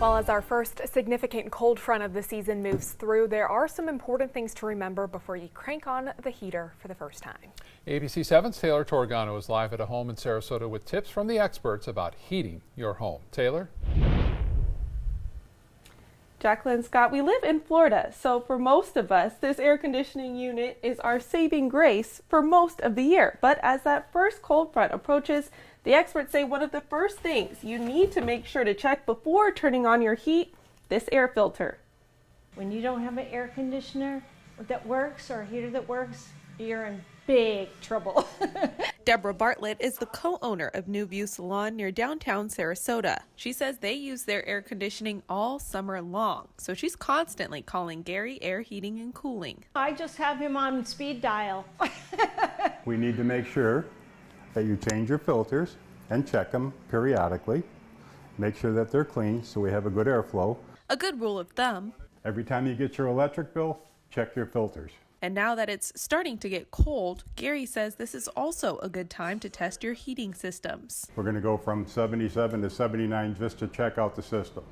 Well, as our first significant cold front of the season moves through, there are some important things to remember before you crank on the heater for the first time. ABC 7's Taylor Torgano is live at a home in Sarasota with tips from the experts about heating your home. Taylor? Jacqueline Scott, we live in Florida, so for most of us, this air conditioning unit is our saving grace for most of the year. But as that first cold front approaches, the experts say one of the first things you need to make sure to check before turning on your heat, this air filter. When you don't have an air conditioner that works or a heater that works, you're in big trouble. Deborah Bartlett is the co-owner of New View Salon near downtown Sarasota. She says they use their air conditioning all summer long, so she's constantly calling Gary Air Heating and Cooling. I just have him on speed dial. We need to make sure that you change your filters and check them periodically. Make sure that they're clean so we have a good airflow. A good rule of thumb. Every time you get your electric bill, check your filters. And now that it's starting to get cold, Gary says this is also a good time to test your heating systems. We're going to go from 77 to 79 just to check out the system.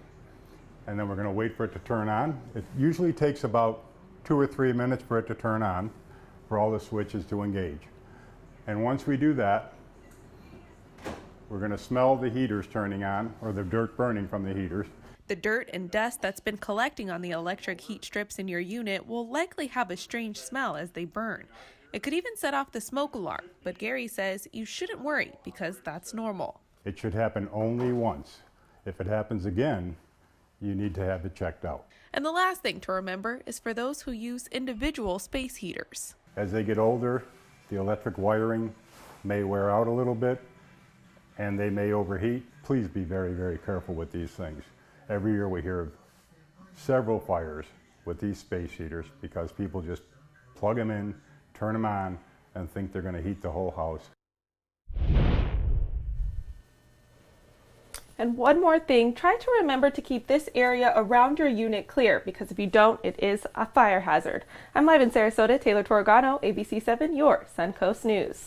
And then we're going to wait for it to turn on. It usually takes about 2 or 3 minutes for it to turn on, for all the switches to engage. And once we do that, we're going to smell the heaters turning on, or the dirt burning from the heaters. The dirt and dust that's been collecting on the electric heat strips in your unit will likely have a strange smell as they burn. It could even set off the smoke alarm, but Gary says you shouldn't worry because that's normal. It should happen only once. If it happens again, you need to have it checked out. And the last thing to remember is for those who use individual space heaters. As they get older, the electric wiring may wear out a little bit and they may overheat. Please be very, very careful with these things. Every year we hear of several fires with these space heaters because people just plug them in, turn them on, and think they're going to heat the whole house. And one more thing, try to remember to keep this area around your unit clear because if you don't, it is a fire hazard. I'm live in Sarasota, Taylor Torgano, ABC 7, your Suncoast News.